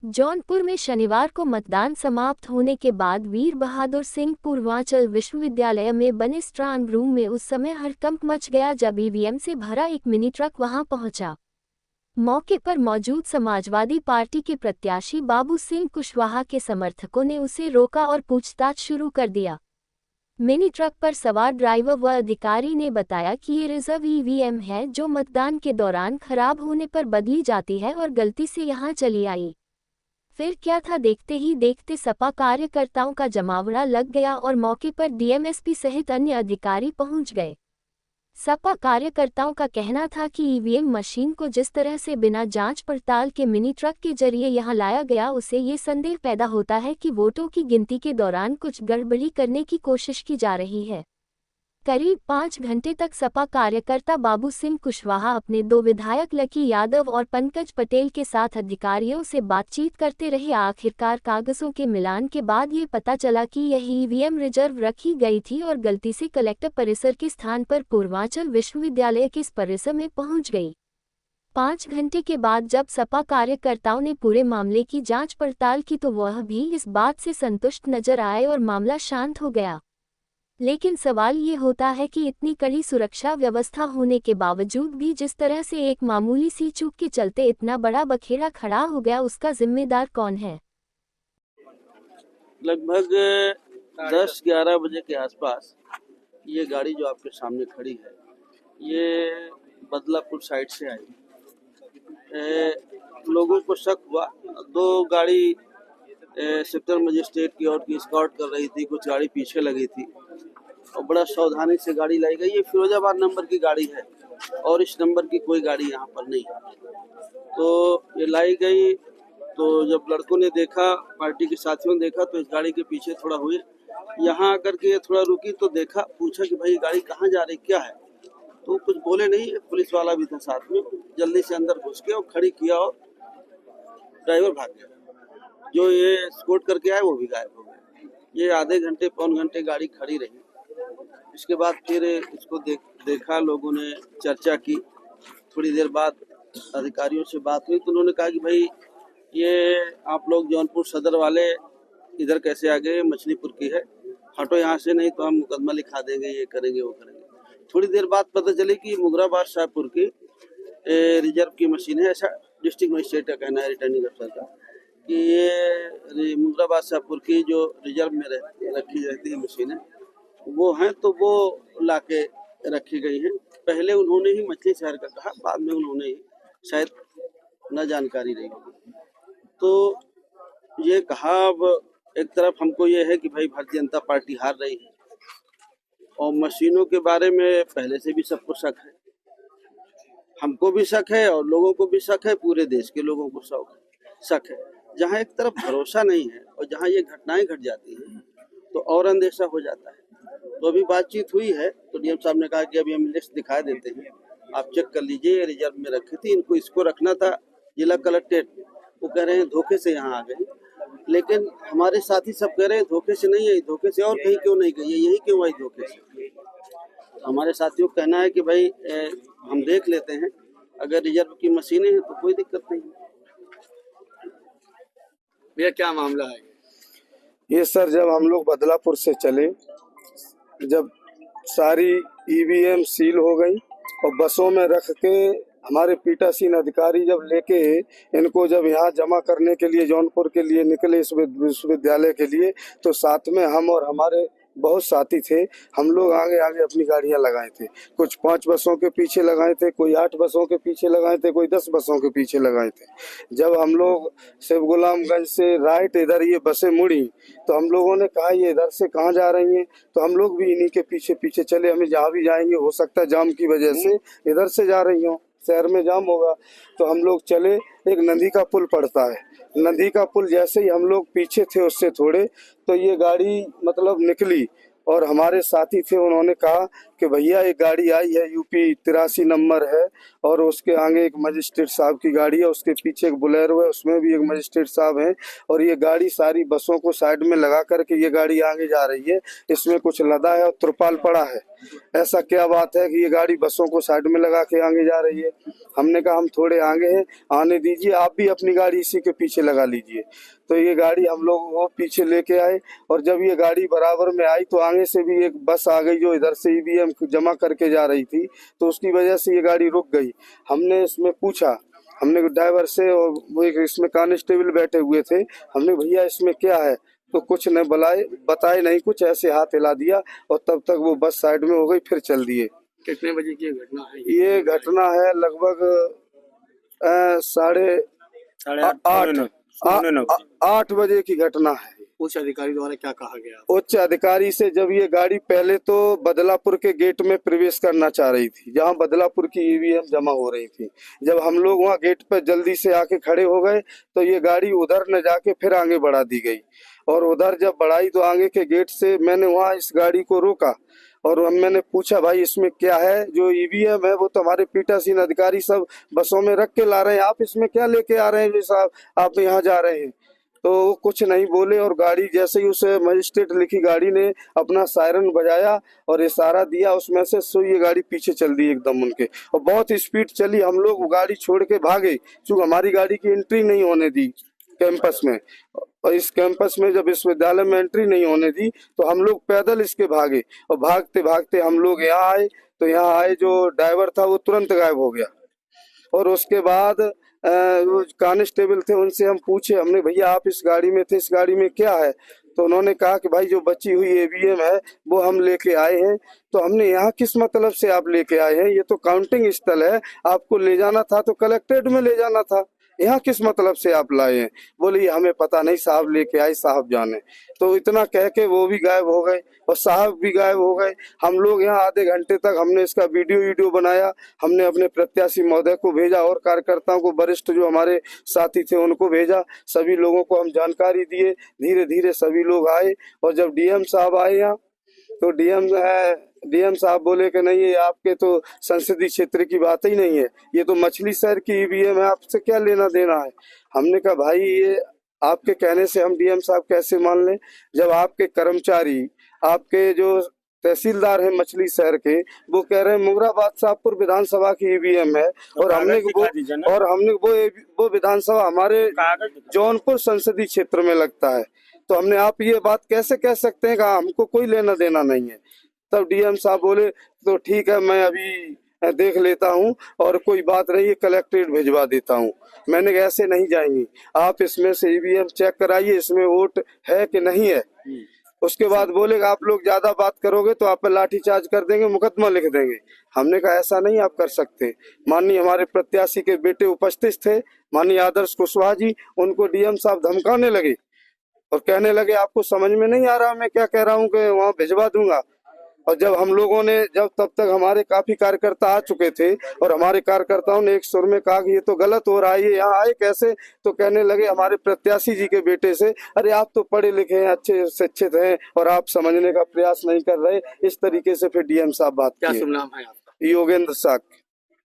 जौनपुर में शनिवार को मतदान समाप्त होने के बाद वीर बहादुर सिंह पूर्वांचल विश्वविद्यालय में बने स्ट्रांग रूम में उस समय हड़कंप मच गया जब ईवीएम से भरा एक मिनी ट्रक वहां पहुंचा। मौके पर मौजूद समाजवादी पार्टी के प्रत्याशी बाबू सिंह कुशवाहा के समर्थकों ने उसे रोका और पूछताछ शुरू कर दिया। मिनी ट्रक पर सवार ड्राइवर व अधिकारी ने बताया कि ये रिजर्व ईवीएम है जो मतदान के दौरान खराब होने पर बदली जाती है और गलती से यहां चली आई। फिर क्या था, देखते ही देखते सपा कार्यकर्ताओं का जमावड़ा लग गया और मौके पर डीएमएसपी सहित अन्य अधिकारी पहुंच गए। सपा कार्यकर्ताओं का कहना था कि ईवीएम मशीन को जिस तरह से बिना जांच पड़ताल के मिनी ट्रक के जरिए यहां लाया गया, उससे ये संदेह पैदा होता है कि वोटों की गिनती के दौरान कुछ गड़बड़ी करने की कोशिश की जा रही है। करीब 5 घंटे तक सपा कार्यकर्ता बाबू सिंह कुशवाहा अपने 2 विधायक लकी यादव और पंकज पटेल के साथ अधिकारियों से बातचीत करते रहे। आखिरकार कागजों के मिलान के बाद ये पता चला कि यह ईवीएम रिजर्व रखी गई थी और गलती से कलेक्टर परिसर के स्थान पर पूर्वांचल विश्वविद्यालय के इस परिसर में पहुंच गई। 5 घंटे के बाद जब सपा कार्यकर्ताओं ने पूरे मामले की जांच पड़ताल की तो वह भी इस बात से संतुष्ट नजर आए और मामला शांत हो गया। लेकिन सवाल ये होता है कि इतनी कड़ी सुरक्षा व्यवस्था होने के बावजूद भी जिस तरह से एक मामूली सी चूक के चलते इतना बड़ा बखेड़ा खड़ा हो गया, उसका जिम्मेदार कौन है? लगभग 10-11 बजे के आसपास ये गाड़ी जो आपके सामने खड़ी है, ये बदलापुर साइड से आई। लोगों को शक हुआ 2 गाड़ी सेक्टर मजिस्ट्रेट की ओर की स्कॉट कर रही थी, कुछ गाड़ी पीछे लगी थी और बड़ा सावधानी से गाड़ी लाई गई। ये फिरोजाबाद नंबर की गाड़ी है और इस नंबर की कोई गाड़ी यहाँ पर नहीं है। तो ये लाई गई, तो जब लड़कों ने देखा, पार्टी के साथियों ने देखा, तो इस गाड़ी के पीछे थोड़ा हुए। यहाँ आकर के थोड़ा रुकी तो देखा, पूछा कि भाई गाड़ी कहाँ जा रही, क्या है? तो कुछ बोले नहीं। पुलिस वाला भी था साथ में, जल्दी से अंदर घुस के और खड़ी किया और ड्राइवर भाग गया। जो ये स्कॉट करके आए वो भी गायब हो गए। ये आधे घंटे पौन घंटे गाड़ी खड़ी रही। इसके बाद फिर इसको देखा, लोगों ने चर्चा की। थोड़ी देर बाद अधिकारियों से बात हुई तो उन्होंने कहा कि भाई ये आप लोग जौनपुर सदर वाले इधर कैसे आ गए, मछलीपुर की है, हटो यहाँ से, नहीं तो हम मुकदमा लिखा देंगे, ये करेंगे वो करेंगे। थोड़ी देर बाद पता चली कि मुगराबाद शाहपुर की रिजर्व की मशीन है, ऐसा डिस्ट्रिक्ट मजिस्ट्रेट का कहना है, रिटर्निंग अफसर का, कि ये मुगराबाद शाहपुर की जो रिजर्व में रखी रहती है मशीनें वो हैं, तो वो लाके रखी गई हैं। पहले उन्होंने ही मछली शहर का कहा, बाद में उन्होंने ही शायद न जानकारी रही। तो ये कहा, अब एक तरफ हमको ये है कि भाई भारतीय जनता पार्टी हार रही है और मशीनों के बारे में पहले से भी सबको शक है, हमको भी शक है और लोगों को भी शक है, पूरे देश के लोगों को शक है। जहाँ एक तरफ भरोसा नहीं है और जहाँ ये घटनाएं घट जाती हैं तो और अंदेशा हो जाता है। तो अभी बातचीत हुई है तो डीएम साहब ने कहा कि अभी हम लिस्ट दिखा देते हैं, आप चेक कर लीजिए। ये रिजर्व में रखी थी, इनको इसको रखना था जिला कलेक्ट्रेट, वो कह रहे हैं धोखे से यहाँ आ गए। लेकिन हमारे साथी सब कह रहे हैं धोखे से नहीं आई, धोखे से और कहीं क्यों नहीं गई है, यही क्यों आई धोखे से? हमारे साथियों का कहना है कि भाई हम देख लेते हैं, अगर रिजर्व की मशीनें हैं तो कोई दिक्कत नहीं। भैया क्या मामला है ये? सर, जब हम लोग बदलापुर से चले, जब सारी ईवीएम सील हो गई और बसों में रख के हमारे पीठासीन अधिकारी जब लेके इनको जब यहाँ जमा करने के लिए जौनपुर के लिए निकले इस विश्वविद्यालय के लिए, तो साथ में हम और हमारे बहुत साथी थे, हम लोग आगे आगे अपनी गाड़ियां लगाए थे। कुछ 5 बसों के पीछे लगाए थे, कोई 8 बसों के पीछे लगाए थे, कोई 10 बसों के पीछे लगाए थे। जब हम लोग शिव गुलामगंज से राइट इधर ये बसें मुड़ी तो हम लोगों ने कहा ये इधर से कहाँ जा रही हैं, तो हम लोग भी इन्हीं के पीछे पीछे चले। हमें जहाँ भी जाएंगे हो सकता है जाम की वजह से इधर से जा रही हो, शहर में जाम होगा, तो हम लोग चले। एक नदी का पुल पड़ता है, नदी का पुल जैसे ही हम लोग पीछे थे उससे थोड़े, तो ये गाड़ी मतलब निकली और हमारे साथी थे, उन्होंने कहा कि भैया एक गाड़ी आई है यूपी 83 नंबर है और उसके आगे एक मजिस्ट्रेट साहब की गाड़ी है, उसके पीछे एक बोलेरो है, उसमें भी एक मजिस्ट्रेट साहब हैं और ये गाड़ी सारी बसों को साइड में लगा करके ये गाड़ी आगे जा रही है, इसमें कुछ लदा है और त्रिपाल पड़ा है। ऐसा क्या बात है कि ये गाड़ी बसों को साइड में लगा के आगे जा रही है। हमने कहा हम थोड़े आगे हैं, आने दीजिए, आप भी अपनी गाड़ी इसी के पीछे लगा लीजिए। तो ये गाड़ी हम लोग वो पीछे लेके आए और जब ये गाड़ी बराबर में आई तो आगे से भी एक बस आ गई जो इधर से ईवीएम जमा करके जा रही थी, तो उसकी वजह से ये गाड़ी रुक गई। हमने इसमें पूछा, हमने ड्राइवर से, और वो एक इसमें कांस्टेबल बैठे हुए थे, हमने भैया इसमें क्या है, तो कुछ न बताए नहीं कुछ, ऐसे हाथ हिला दिया और तब तक वो बस साइड में हो गई, फिर चल दिए। कितने बजे की घटना है? ये घटना है लगभग 8 बजे की घटना है। उच्च अधिकारी द्वारा क्या कहा गया? उच्च अधिकारी से जब ये गाड़ी पहले तो बदलापुर के गेट में प्रवेश करना चाह रही थी, जहां बदलापुर की ईवीएम जमा हो रही थी, जब हम लोग वहां गेट पर जल्दी से आके खड़े हो गए तो ये गाड़ी उधर न जाके फिर आगे बढ़ा दी गई और उधर जब बढ़ाई तो आगे के गेट से मैंने वहां इस गाड़ी को रोका और मैंने पूछा भाई इसमें क्या है, जो ईवीएम है वो तो हमारे पीठासीन अधिकारी सब बसों में रख के ला रहे हैं, आप इसमें क्या लेके आ रहे हैं साहब, आप यहाँ जा रहे हैं। तो वो कुछ नहीं बोले और गाड़ी जैसे ही उसे मजिस्ट्रेट लिखी गाड़ी ने अपना सायरन बजाया और इशारा दिया, उसमें से ये गाड़ी पीछे चल दी एकदम उनके और बहुत स्पीड चली। हम लोग वो गाड़ी छोड़ के भागे क्योंकि हमारी गाड़ी की एंट्री नहीं होने दी कैंपस में, और इस कैंपस में जब विश्वविद्यालय में एंट्री नहीं होने दी तो हम लोग पैदल इसके भागे और भागते भागते हम लोग यहाँ आए। तो यहाँ आए जो ड्राइवर था वो तुरंत गायब हो गया और उसके बाद वो कांस्टेबल थे उनसे हम पूछे, हमने भैया आप इस गाड़ी में थे, इस गाड़ी में क्या है, तो उन्होंने कहा कि भाई जो बची हुई ईवीएम है वो हम लेके आए हैं। तो हमने यहाँ किस मतलब से आप लेके आए हैं, ये तो काउंटिंग स्थल है, आपको ले जाना था तो कलेक्ट्रेट में ले जाना था, यहाँ किस मतलब से आप लाए हैं। बोले हमें पता नहीं साहब, लेके आए साहब जाने। तो इतना कह के वो भी गायब हो गए और साहब भी गायब हो गए। हम लोग यहाँ आधे घंटे तक हमने इसका वीडियो बनाया, हमने अपने प्रत्याशी महोदय को भेजा और कार्यकर्ताओं को, वरिष्ठ जो हमारे साथी थे उनको भेजा, सभी लोगों को हम जानकारी दिए। धीरे धीरे सभी लोग आए और जब डीएम साहब आए यहाँ तो डीएम साहब बोले कि नहीं, ये आपके तो संसदीय क्षेत्र की बात ही नहीं है, ये तो मछली शहर की ईवीएम है, आपसे क्या लेना देना है। हमने कहा भाई ये आपके कहने से हम डीएम साहब कैसे मान लें, जब आपके कर्मचारी, आपके जो तहसीलदार है मछली शहर के, वो कह रहे हैं मुगराबाद शाहपुर विधानसभा की ईवीएम है और हमने वो विधानसभा हमारे जौनपुर संसदीय क्षेत्र में लगता है, तो हमने आप ये बात कैसे कह सकते हैं कि हमको कोई लेना देना नहीं है। तब डीएम साहब बोले तो ठीक है, मैं अभी देख लेता हूँ और कोई बात नहीं है, कलेक्ट्रेट भिजवा देता हूँ। मैंने कहा ऐसे नहीं जाएंगे, आप इसमें से ईवीएम चेक कराइए, इसमें वोट है कि नहीं है। उसके बाद बोले आप लोग ज्यादा बात करोगे तो आप पर लाठीचार्ज कर देंगे, मुकदमा लिख देंगे। हमने कहा ऐसा नहीं आप कर सकते। माननीय हमारे प्रत्याशी के बेटे उपस्थित थे, माननीय आदर्श कुशवाहा जी, उनको डीएम साहब धमकाने लगे और कहने लगे आपको समझ में नहीं आ रहा मैं क्या कह रहा हूँ कि वहाँ भिजवा दूंगा। और जब हम लोगों ने, जब तब तक हमारे काफी कार्यकर्ता आ चुके थे और हमारे कार्यकर्ताओं ने एक सुर में कहा कि ये तो गलत हो रहा है, ये यहाँ आए कैसे, तो कहने लगे हमारे प्रत्याशी जी के बेटे से, अरे आप तो पढ़े लिखे हैं, अच्छे शिक्षित हैं और आप समझने का प्रयास नहीं कर रहे। इस तरीके से फिर डीएम साहब बात क्या किए। शुभ नाम है आपका? योगेंद्र साक।